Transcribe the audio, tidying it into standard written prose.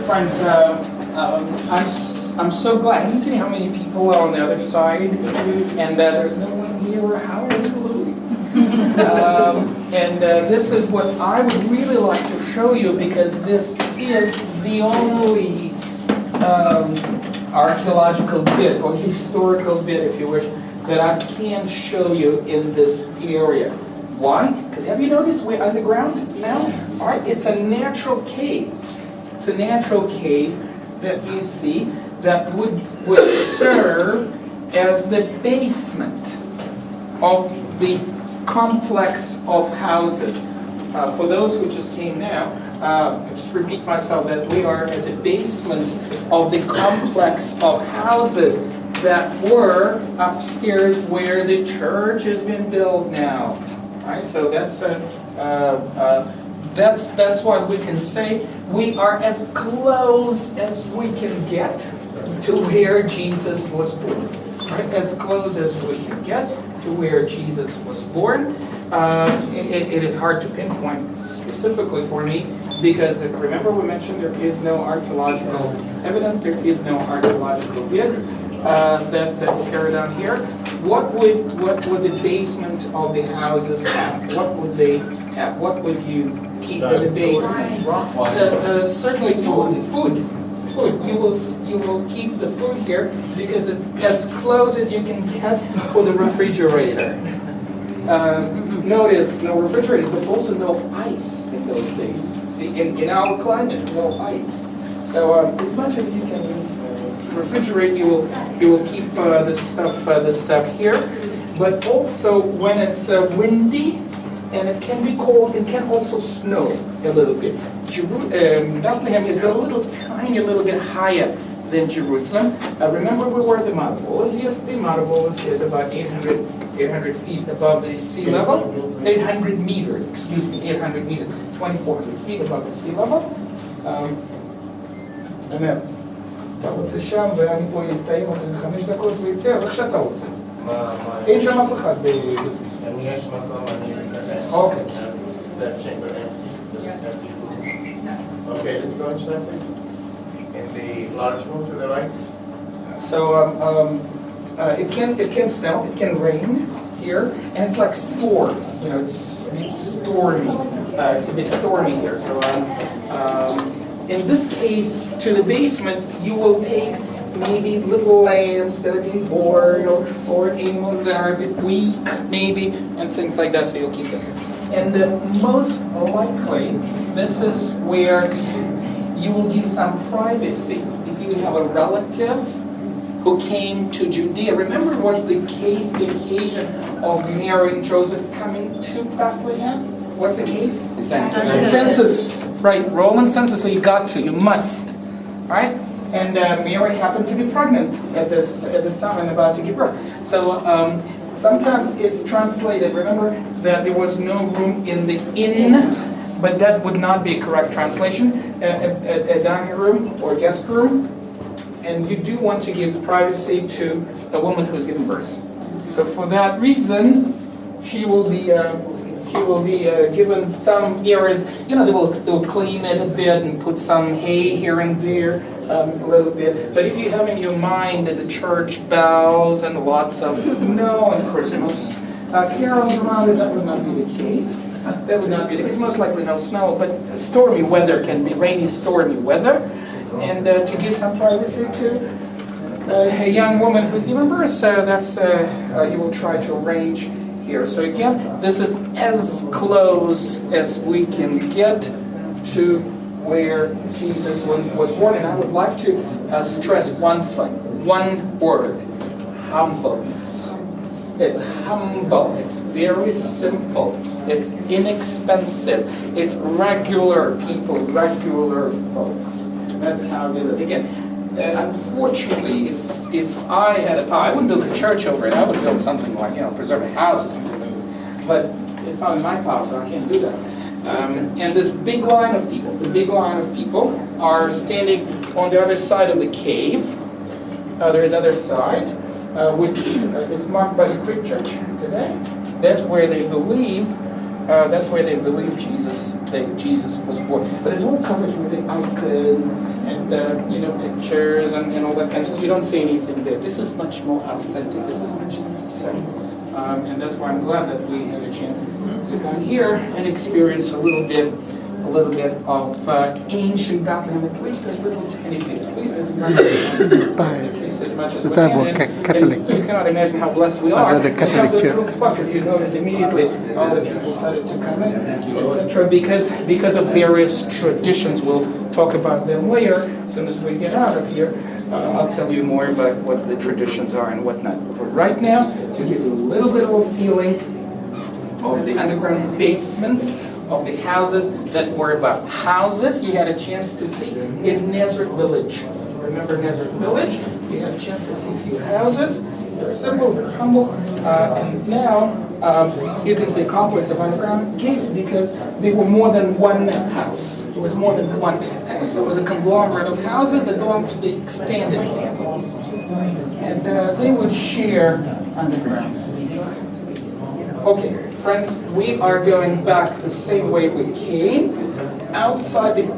friends, I'm so glad. Have you seen how many people are on the other side? And there's no one here. Hallelujah. This is what I would really like to show you, because this is the only archaeological bit, or historical bit, if you wish, that I can show you in this area. Why? Because have you noticed we're underground now? All right, it's a natural cave. It's a natural cave that you see that would serve as the basement of the complex of houses. For those who just came now, I just repeat myself that we are at the basement of the complex of houses that were upstairs where the church has been built now. Right? So that's what we can say. We are as close as we can get to where Jesus was born. Right? As close as we can get to where Jesus was born. It is hard to pinpoint specifically for me, because remember we mentioned there is no archaeological evidence, there is no archaeological digs that were carried out here. What would the basement of the houses have? What would they have? What would you keep in the basement? Certainly food. You will keep the food here because it's as close as you can get for the refrigerator. Notice no refrigerator, but also no ice in those days. See, in our climate, no ice. So as much as you can refrigerate, you will keep the stuff here. But also when it's windy and it can be cold, it can also snow a little bit. Bethlehem is a tiny little bit higher than Jerusalem. Remember we were at the Mount of Olives. Yes, the Mount of Olives is about 800 feet above the sea level. 800 meters, 2,400 feet above the sea level. אתה רוצה שם ואני פה יסתיים עוד איזה 5 דקות ויצא, איך שאתה רוצה. אין שם אף אחד בפנים. יש מקום, אני אתקדם. אוקיי. זה chamber empty. Okay, let's go inside. In the large room to the right. So it can snow, it can rain here, and it's like storms. You know, it's stormy. It's a bit stormy here. So in this case, to the basement, you will take maybe little lambs that are being born, or animals that are a bit weak, maybe, and things like that. So you'll keep them. And most likely, this is where you will give some privacy. If you have a relative who came to Judea, remember it was the occasion of Mary and Joseph coming to Bethlehem? What's the case? The census. Right, Roman census, so you must. Right? And Mary happened to be pregnant at this time and about to give birth. So sometimes it's translated, remember that there was no room in the inn, but that would not be a correct translation, a dining room or guest room. And you do want to give privacy to a woman who's giving birth. So for that reason, she will be given some areas. You know, they will clean it a bit and put some hay here and there a little bit. But if you have in your mind the church bells and lots of snow and Christmas carols around it, that would not be the case. That would not be the case. Most likely no snow, but stormy weather can be rainy, stormy weather. And to give some privacy to a young woman who's giving birth, that's you will try to arrange here. So again, this is as close as we can get to where Jesus was born. And I would like to stress one thing, one word: humbleness. It's humble. It's very simple. It's inexpensive. It's regular people, regular folks. That's how they live. Again, unfortunately, if I had a power, I wouldn't build a church over it. I would build something like, preserve a house or something like that. But it's not in my power, so I can't do that. And this big line of people, are standing on the other side of the cave. There is other side, which is marked by the Greek church today. That's where they believe. Jesus was born. But it's all covered with the icons and you know, pictures and all that kind of stuff. You don't see anything there. This is much more authentic. This is much nicer. And that's why I'm glad that we had a chance to come here and experience a little bit of ancient Bethlehem, at least a little tiny bit, at least as much as we can. And you cannot imagine how blessed we are to have this little spot, because you notice immediately all the people started to come in, etc. Because of various traditions. We'll talk about them later as soon as we get out of here. I'll tell you more about what the traditions are and whatnot. But right now, to give you a little bit of a feeling of the underground basements of the houses that were above. Houses you had a chance to see in Nazareth Village. Remember Nazareth Village? You had a chance to see a few houses. Very simple, very humble. And now you can see a complex of underground caves because there were more than one house. There was more than one house. It was a conglomerate of houses that belonged to the extended families. And they would share underground space. Okay, friends, we are going back the same way we came, outside the